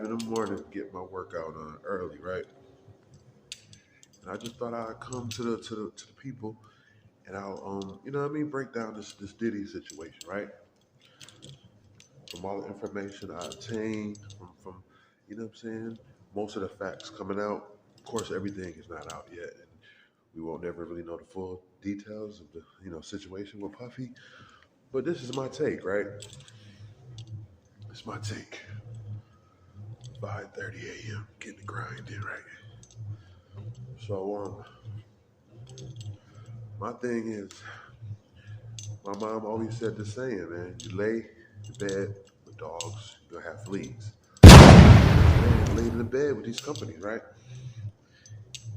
in the morning, get my workout on early, right? And I just thought I'd come to the people and I'll you know what I mean, break down this Diddy situation, right? From all the information I obtained from you know what I'm saying, most of the facts coming out. Of course, everything is not out yet, and we won't never really know the full details of the situation with Puffy. But this is my take, right? It's my take. 5:30 a.m. Getting the grind in, right? So my thing is, my mom always said the saying, man. You lay in bed with dogs, you'll have fleas. Man laid in the bed with these companies, right?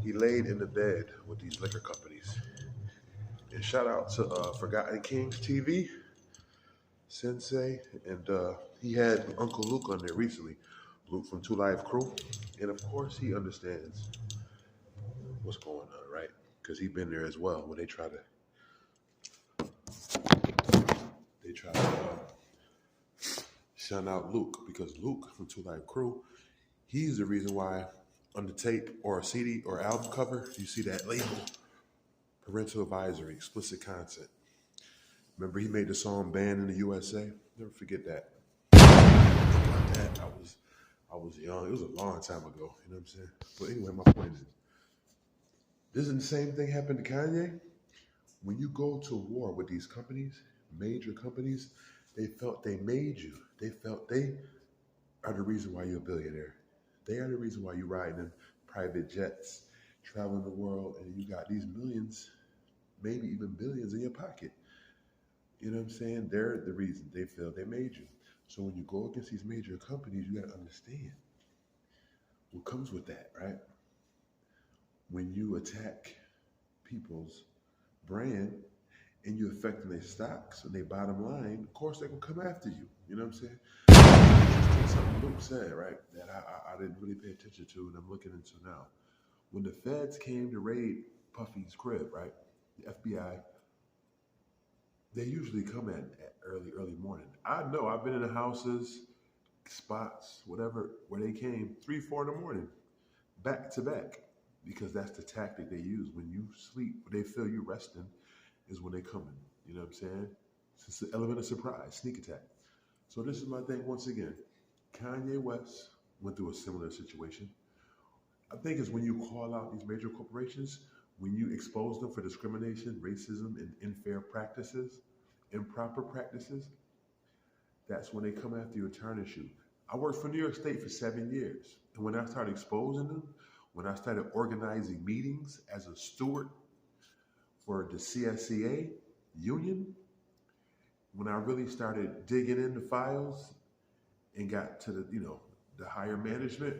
He laid in the bed with these liquor companies. And shout out to Forgotten Kings TV, Sensei, and he had Uncle Luke on there recently, Luke from Two Live Crew, and of course he understands what's going on, right? Because he's been there as well when they try to shout out Luke, because Luke from Two Live Crew, he's the reason why on the tape or a CD or album cover you see that label, parental advisory, explicit content. Remember he made the song "Banned in the USA"? Never forget that. About that, I was young. It was a long time ago. You know what I'm saying? But anyway, my point is, doesn't the same thing happen to Kanye? When you go to war with these companies, major companies, they felt they made you. They felt they are the reason why you're a billionaire. They are the reason why you're riding in private jets, traveling the world, and you got these millions, maybe even billions in your pocket. You know what I'm saying? They're the reason they feel they made you. So when you go against these major companies, you got to understand what comes with that, right? When you attack people's brand and you affecting their stocks and their bottom line, of course they're gonna come after you. You know what I'm saying? It's interesting something Luke said, right? That I didn't really pay attention to, and I'm looking into now. When the feds came to raid Puffy's crib, right? The FBI, they usually come at early morning. I know I've been in the houses, spots, whatever, where they came 3, 4 in the morning, back to back, because that's the tactic they use. When you sleep, when they feel you resting, is when they coming. You know what I'm saying? It's the element of surprise, sneak attack. So this is my thing once again. Kanye West went through a similar situation. I think it's when you call out these major corporations, when you expose them for discrimination, racism, and unfair practices, improper practices, that's when they come after you and tarnish you. I worked for New York State for 7 years. And when I started exposing them, when I started organizing meetings as a steward for the CSCA union, when I really started digging into files and got to the higher management,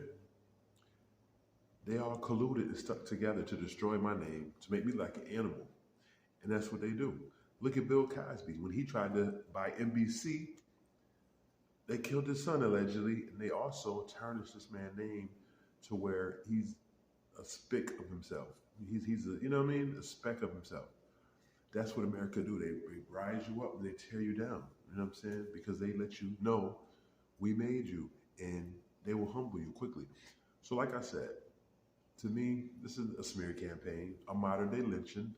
they all colluded and stuck together to destroy my name, to make me like an animal. And that's what they do. Look at Bill Cosby. When he tried to buy NBC, they killed his son allegedly, and they also tarnished this man's name to where he's a speck of himself. He's a, you know what I mean, a speck of himself. That's what America do. They rise you up and they tear you down. You know what I'm saying? Because they let you know we made you, and they will humble you quickly. So, like I said, to me, this is a smear campaign, a modern day lynching.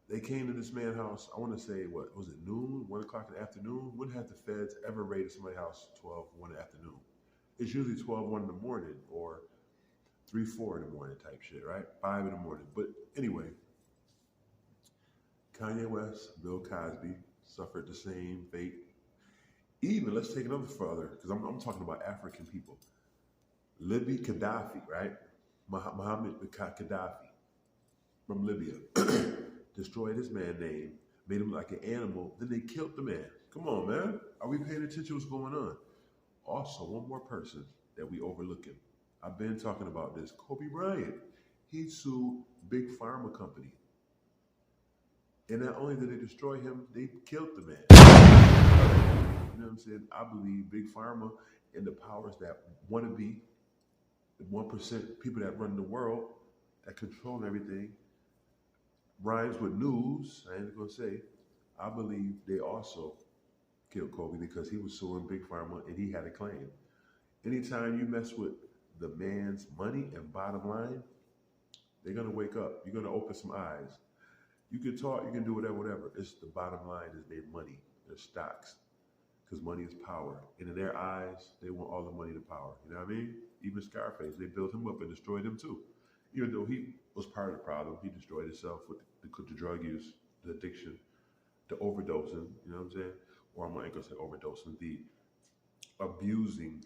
They came to this man's house, I want to say, what was it, noon, 1 o'clock in the afternoon? When have the feds ever raided somebody's house 12, 1 in the afternoon? It's usually 12, 1 in the morning, or 3, 4 in the morning type shit, right? 5 in the morning. But anyway, Kanye West, Bill Cosby suffered the same fate. Even, let's take another further, because I'm talking about African people. Libby Gaddafi, right? Mohammed Gaddafi from Libya destroyed his man name, made him like an animal, then they killed the man. Come on, man. Are we paying attention to what's going on? Also, one more person that we overlooking. I've been talking about this. Kobe Bryant. He sued Big Pharma Company. And not only did they destroy him, they killed the man. You know what I'm saying? I believe Big Pharma and the powers that want to be, the 1% people that run the world, that control everything, rhymes with news, I ain't gonna say, I believe they also killed Kobe because he was suing Big Pharma and he had a claim. Anytime you mess with the man's money and bottom line, they're gonna wake up. You're gonna open some eyes. You can talk, you can do whatever, whatever. It's the bottom line is their money, their stocks, because money is power. And in their eyes, they want all the money to power. You know what I mean? Even Scarface, they built him up and destroyed him too. Even though he was part of the problem, he destroyed himself with the drug use, the addiction, the overdosing. You know what I'm saying? Or I'm not gonna say overdosing, the abusing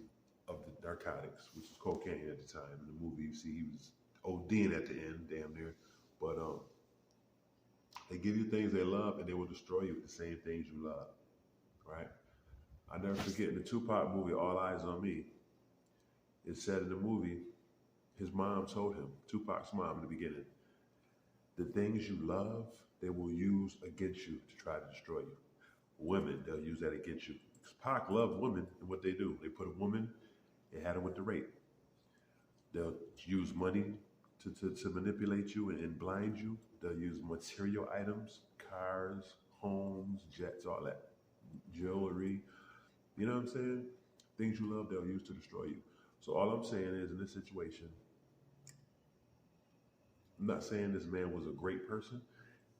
of the narcotics, which is cocaine at the time. In the movie, you see he was ODing at the end, damn near. But they give you things they love, and they will destroy you with the same things you love, right? I never forget in the Tupac movie, All Eyes on Me. It said in the movie, his mom told him, Tupac's mom in the beginning, the things you love, they will use against you to try to destroy you. Women, they'll use that against you. Pac loved women, and what they do, they put a woman and had her with the rape. They'll use money to manipulate you and blind you. They'll use material items, cars, homes, jets, all that, jewelry. You know what I'm saying? Things you love, they'll use to destroy you. So all I'm saying is, in this situation, I'm not saying this man was a great person.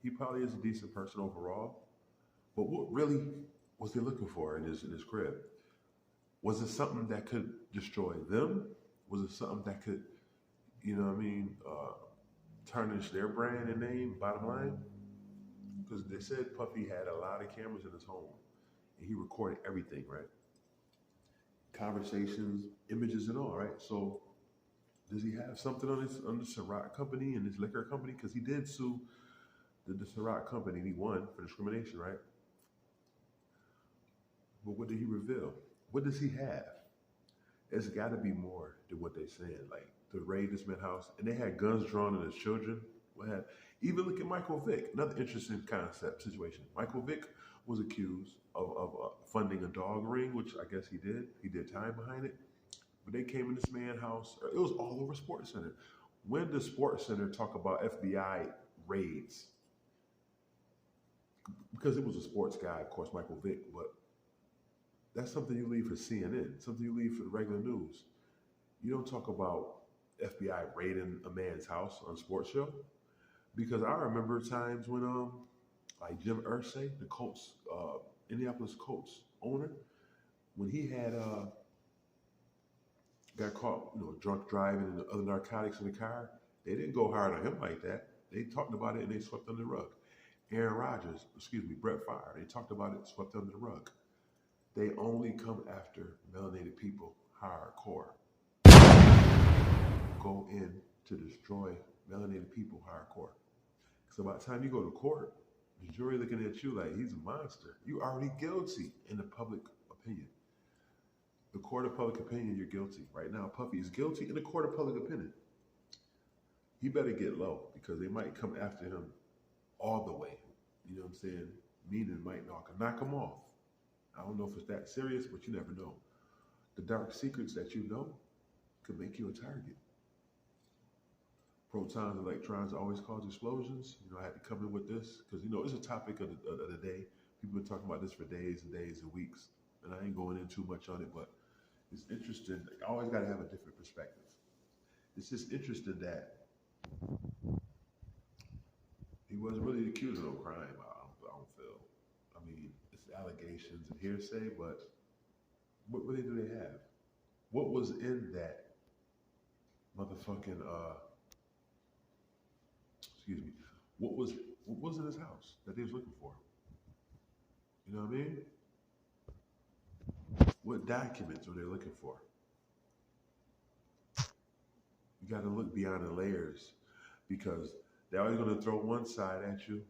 He probably is a decent person overall. But what really was they looking for in his crib? Was it something that could destroy them? Was it something that could, you know what I mean, tarnish their brand and name, bottom line? Because they said Puffy had a lot of cameras in his home. And he recorded everything, right? Conversations, images and all, right? So does he have something on the Ciroc company and his liquor company? Because he did sue the Ciroc company and he won for discrimination, right? But what did he reveal? What does he have? It's got to be more than what they said. Like to raid this man's house, and they had guns drawn on his children. Even look at Michael Vick, another interesting concept situation. Michael Vick was accused of funding a dog ring, which I guess he did. He did time behind it. But they came in this man's house. It was all over Sports Center. When does Sports Center talk about FBI raids? Because it was a sports guy, of course, Michael Vick, but that's something you leave for CNN, something you leave for the regular news. You don't talk about FBI raiding a man's house on a sports show. Because I remember times when like Jim Irsay, the Colts, Indianapolis Colts owner, when he had got caught, drunk driving and other narcotics in the car, they didn't go hard on him like that. They talked about it and they swept under the rug. Brett Favre, they talked about it, swept under the rug. They only come after melanated people hardcore. Go in to destroy melanated people hardcore. So by the time you go to court, the jury looking at you like he's a monster. You already guilty in the public opinion. The court of public opinion, you're guilty. Right now, Puffy is guilty in the court of public opinion. He better get low because they might come after him all the way. You know what I'm saying? Meaning might knock him off. I don't know if it's that serious, but you never know. The dark secrets that you know could make you a target. Protons and electrons always cause explosions. I had to come in with this because, it's a topic of the day. People been talking about this for days and days and weeks, and I ain't going in too much on it, but it's interesting. I always got to have a different perspective. It's just interesting that he wasn't really accused of no crime. I don't feel. I mean, it's allegations and hearsay, but what really do they have? What was in that motherfucking what was in his house that they was looking for? You know what I mean? What documents were they looking for? You got to look beyond the layers because they're always going to throw one side at you